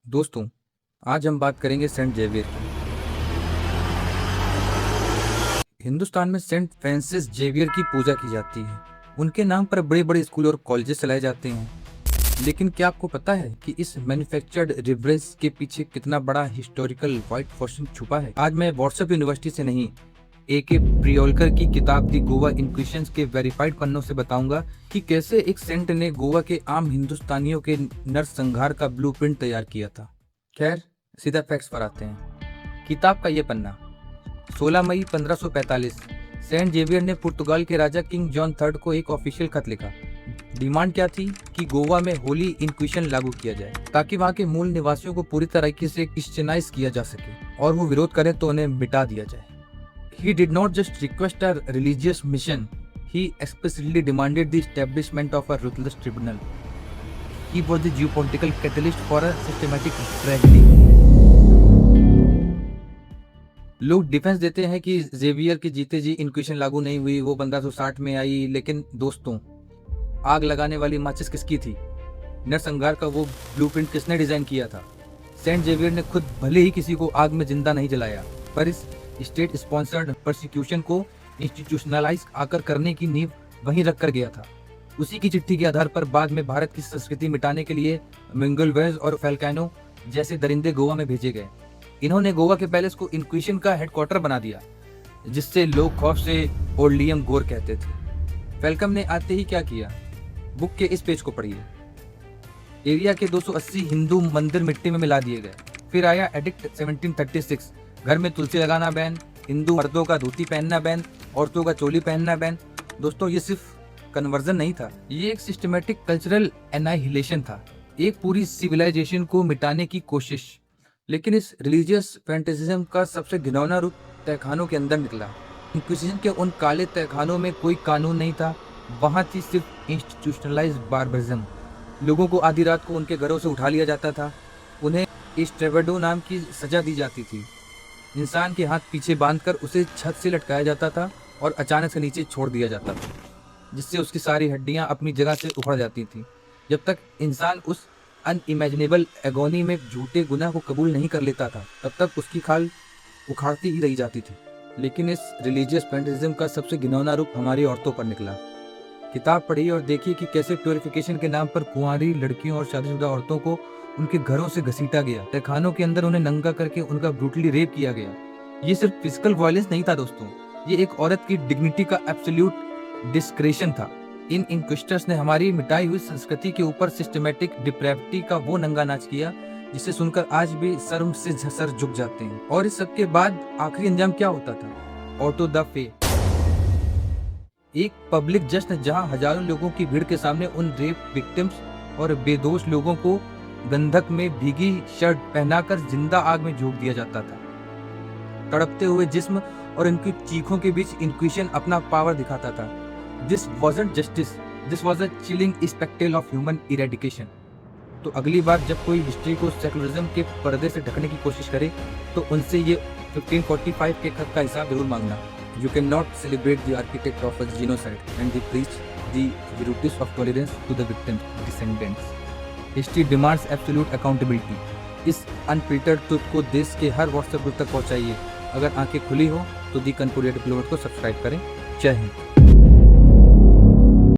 दोस्तों, आज हम बात करेंगे सेंट जेवियर की। हिंदुस्तान में सेंट फ्रांसिस जेवियर की पूजा की जाती है। उनके नाम पर बड़े बड़े स्कूल और कॉलेजेस चलाए जाते हैं। लेकिन क्या आपको पता है कि इस मैन्युफैक्चर्ड रिवरेंस के पीछे कितना बड़ा हिस्टोरिकल व्हाइट वॉशिंग छुपा है? आज मैं व्हाट्सएप यूनिवर्सिटी से नहीं, AK प्रियोलकर की किताब दी गोवा इंक्विजिशंस के वेरीफाइड पन्नों से बताऊंगा कि कैसे एक सेंट ने गोवा के आम हिंदुस्तानियों के नरसंहार का ब्लूप्रिंट तैयार किया था। खैर, सीधा फैक्ट्स पर आते हैं। किताब का ये पन्ना 16 मई 1545 सेंट जेवियर ने पुर्तगाल के राजा किंग जॉन थर्ड को एक ऑफिशियल खत लिखा। डिमांड क्या थी कि गोवा में होली इंक्विजिशन लागू किया जाए ताकि वहां के मूल निवासियों को पूरी तरीके से क्रिश्चियनाइज किया जा सके, और वो विरोध करें तो उन्हें मिटा दिया जाए। He did not just request a religious mission, he explicitly demanded the establishment of a ruthless tribunal. He was the geopolitical catalyst for a systematic tragedy. लोग डिफेंस देते हैं कि जेवियर के जीते जी इंक्विजिशन लागू नहीं हुई, वो 1560 में आई। लेकिन दोस्तों, आग लगाने वाली माचिस किसकी थी? नरसंहार का वो ब्लूप्रिंट किसने डिजाइन किया था? सेंट जेवियर ने खुद भले ही किसी को आग में जिंदा नहीं जलाया, पर इस स्टेट स्पॉन्सर्ड प्रोसिक्यूशन को इंस्टीट्यूशनलाइज आकर करने की नींव वहीं रख कर गया था। उसी की चिट्ठी के आधार पर बाद में भारत की संस्कृति मिटाने के लिए मिंगलवेज और फैल्कानो जैसे दरिंदे गोवा में भेजे गए। इन्होंने गोवा के पैलेस को इंक्विजिशन का हेडक्वार्टर बना दिया, जिससे लोग खौफ से ओल्डियम गोर कहते थे। फैल्कम ने आते ही क्या किया? बुक के इस पेज को पढ़िए। एरिया के 280 हिंदू मंदिर मिट्टी में मिला दिए गए। फिर आया एडिक्ट 1736, घर में तुलसी लगाना बैन, हिंदू मर्दों का धोती पहनना बैन, औरतों का चोली पहनना बैन। दोस्तों, ये सिर्फ कन्वर्जन नहीं था, ये एक सिस्टमेटिक कल्चरल एनाहिलेशन था, एक पूरी सिविलाइजेशन को मिटाने की कोशिश। लेकिन इस रिलीजियस फैंटेसिज्म का सबसे घिनौना रूप तहखानों के अंदर निकला। इंक्विजिशन के उन काले तहखानों में कोई कानून नहीं था, वहां थी सिर्फ इंस्टीट्यूशनलाइज्ड बार्बरिज्म। लोगों को आधी रात को उनके घरों से उठा लिया जाता था, उन्हें स्ट्रेवेडो नाम की सजा दी जाती थी। इंसान के हाथ पीछे बांधकर उसे छत से लटकाया जाता था और अचानक से नीचे छोड़ दिया जाता था, जिससे उसकी सारी हड्डियां अपनी जगह से उखड़ जाती थी। जब तक इंसान उस अनइमेजिनेबल एगोनी में झूठे गुनाह को कबूल नहीं कर लेता था, तब तक उसकी खाल उखाड़ती ही रही जाती थी। लेकिन इस रिलीजियस फैंटेसिज्म का सबसे घिनौना रूप हमारी औरतों पर निकला। किताब पढ़िए और देखिए कि कैसे प्योरिफिकेशन के नाम पर कुंवारी लड़कियों और शादीशुदा औरतों को उनके घरों से घसीटा गया। तहखानों के अंदर उन्हें नंगा करके उनका ब्रूटली रेप किया गया। ये सिर्फ फिजिकल वायलेंस नहीं था दोस्तों, ये एक औरत की डिग्निटी का एब्सोल्यूट डिस्क्रेशन था। इन इंक्विजिटर्स ने हमारी मिटाई हुई संस्कृति के ऊपर सिस्टमेटिक डिप्रेविटी का वो नंगा नाच किया जिसे सुनकर आज भी शर्म से सर झुक जाते हैं। और इस सब के बाद आखिरी अंजाम क्या होता था? ऑटो द फे, एक पब्लिक जश्न जहां हजारों लोगों की भीड़ के सामने उन रेप विक्टिम्स और बेदोष लोगों को गंधक में भीगी शर्ट पहनाकर जिंदा आग में झोंक दिया जाता था। तड़पते हुए जिस्म और इनकी चीखों के बीच इंक्विजिशन अपना पावर दिखाता था। This wasn't justice, this was a chilling spectacle of human eradication. तो अगली बार जब कोई हिस्ट्री को सेकुलरिज्म के पर्दे से ढकने की कोशिश करे, तो उनसे ये 1545 के खत का हिसाब जरूर मांगना। You cannot celebrate the architect of a genocide and they preach the virtues of tolerance to the victims' descendants. History demands absolute accountability. इस अनफिल्टर्ड ट्रुथ को देश के हर व्हाट्सएप ग्रुप तक पहुंचाइए। अगर आंखें खुली हो तो दी कनपुरिया डिप्लोमेट को सब्सक्राइब करें। जय हिंद।